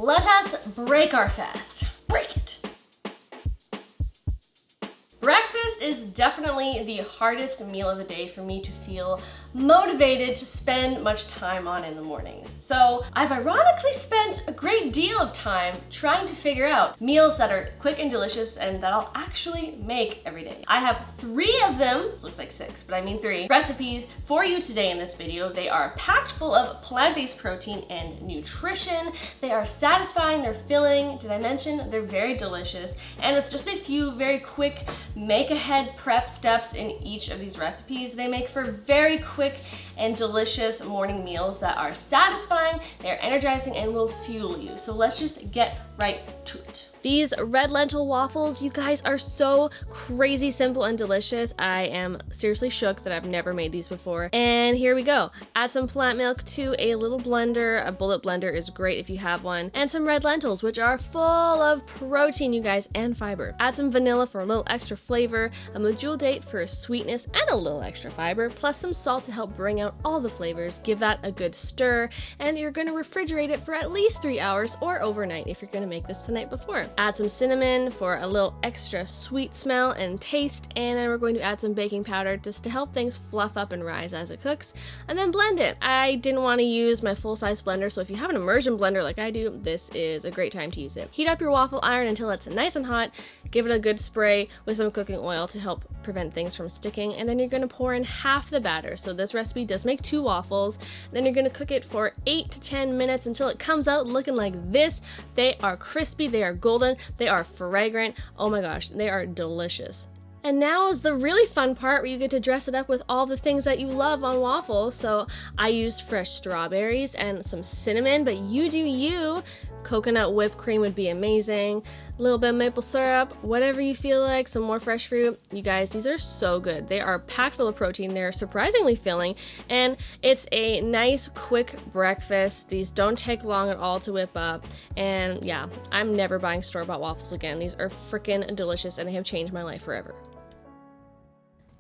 let us break our fast. Break it. Breakfast is definitely the hardest meal of the day for me to feel motivated to spend much time on in the mornings. So I've ironically spent a great deal of time trying to figure out meals that are quick and delicious and that I'll actually make every day. I have 3 of them, this looks like 6, but I mean 3, recipes for you today in this video. They are packed full of plant-based protein and nutrition. They are satisfying, they're filling. Did I mention they're very delicious? And with just a few very quick make-ahead prep steps in each of these recipes, they make for very quick and delicious morning meals that are satisfying, they're energizing, and will fuel you. So let's just get right to it. These red lentil waffles, you guys, are so crazy simple and delicious. I am seriously shook that I've never made these before. And here we go. Add some plant milk to a little blender. A bullet blender is great if you have one. And some red lentils, which are full of protein, you guys, and fiber. Add some vanilla for a little extra flavor, a medjool date for sweetness and a little extra fiber, plus some salt to help bring out all the flavors. Give that a good stir, and you're gonna refrigerate it for at least 3 hours or overnight if you're gonna make this the night before. Add some cinnamon for a little extra sweet smell and taste, and then we're going to add some baking powder just to help things fluff up and rise as it cooks, and then blend it. I didn't want to use my full-size blender, so if you have an immersion blender like I do, this is a great time to use it. Heat up your waffle iron until it's nice and hot. Give it a good spray with some cooking oil to help prevent things from sticking, and then you're going to pour in half the batter. So this recipe does make 2 waffles. Then you're going to cook it for 8 to 10 minutes until it comes out looking like this. They are crispy, they are golden, they are fragrant. Oh my gosh, they are delicious. And now is the really fun part where you get to dress it up with all the things that you love on waffles. So I used fresh strawberries and some cinnamon, but you do you. Coconut whipped cream would be amazing. A little bit of maple syrup, whatever you feel like, some more fresh fruit. You guys, these are so good. They are packed full of protein. They're surprisingly filling, and it's a nice, quick breakfast. These don't take long at all to whip up, and yeah, I'm never buying store-bought waffles again. These are freaking delicious, and they have changed my life forever.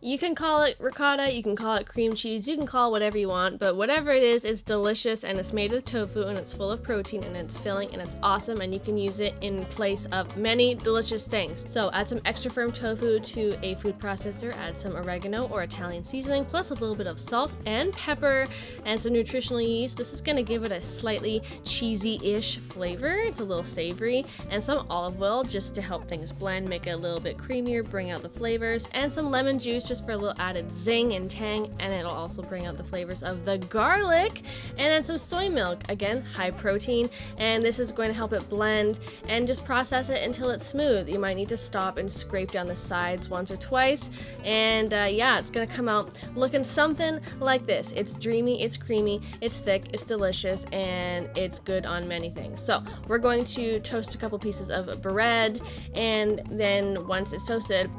You can call it ricotta, you can call it cream cheese, you can call it whatever you want, but whatever it is, it's delicious, and it's made with tofu, and it's full of protein, and it's filling, and it's awesome, and you can use it in place of many delicious things. So add some extra firm tofu to a food processor, add some oregano or Italian seasoning, plus a little bit of salt and pepper, and some nutritional yeast. This is gonna give it a slightly cheesy-ish flavor. It's a little savory, and some olive oil just to help things blend, make it a little bit creamier, bring out the flavors, and some lemon juice just for a little added zing and tang, and it'll also bring out the flavors of the garlic. And then some soy milk, again, high protein, and this is going to help it blend, and just process it until it's smooth. You might need to stop and scrape down the sides once or twice, and yeah, it's gonna come out looking something like this. It's dreamy, it's creamy, it's thick, it's delicious, and it's good on many things. So we're going to toast a couple pieces of bread, and then once it's toasted,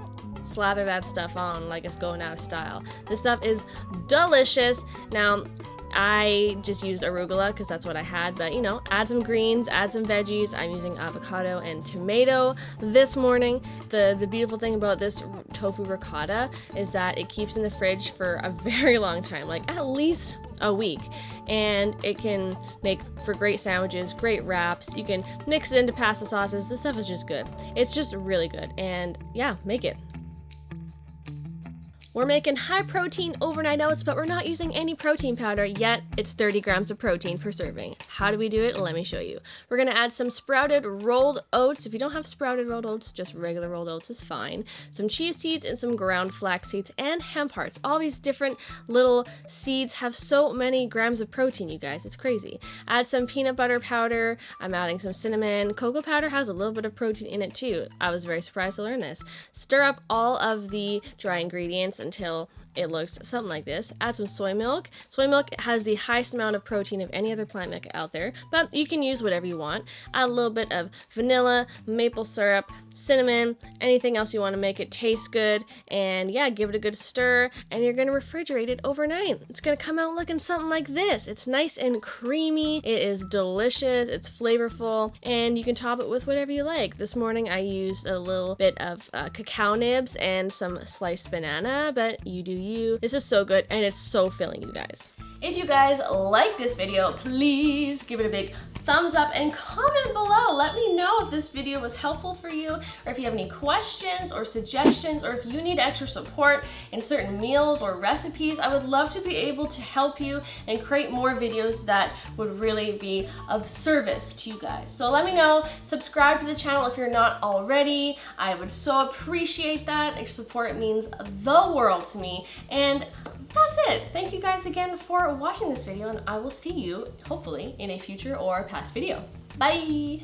slather that stuff on like it's going out of style. This stuff is delicious. Now, I just used arugula because that's what I had, but you know, add some greens, add some veggies. I'm using avocado and tomato this morning. The beautiful thing about this tofu ricotta is that it keeps in the fridge for a very long time, like at least a week, and it can make for great sandwiches, great wraps. You can mix it into pasta sauces. This stuff is just good. It's just really good, and yeah, make it. We're making high protein overnight oats, but we're not using any protein powder yet. It's 30 grams of protein per serving. How do we do it? Let me show you. We're gonna add some sprouted rolled oats. If you don't have sprouted rolled oats, just regular rolled oats is fine. Some chia seeds and some ground flax seeds and hemp hearts. All these different little seeds have so many grams of protein, you guys. It's crazy. Add some peanut butter powder. I'm adding some cinnamon. Cocoa powder has a little bit of protein in it too. I was very surprised to learn this. Stir up all of the dry ingredients until it looks something like this. Add some soy milk. Soy milk has the highest amount of protein of any other plant milk out there, but you can use whatever you want. Add a little bit of vanilla, maple syrup, cinnamon, anything else you want to make it taste good, and yeah, give it a good stir, and you're going to refrigerate it overnight. It's going to come out looking something like this. It's nice and creamy, it is delicious, it's flavorful, and you can top it with whatever you like. This morning I used a little bit of cacao nibs and some sliced banana, but you do you. This is so good, and it's so filling, you guys. If you guys like this video, please give it a big thumbs up and comment below. Let me know if this video was helpful for you, or if you have any questions or suggestions, or if you need extra support in certain meals or recipes. I would love to be able to help you and create more videos that would really be of service to you guys. So let me know. Subscribe to the channel if you're not already. I would so appreciate that. Your support means the world to me. And that's it. Thank you guys again for watching this video, and I will see you hopefully in a future or past video. Bye!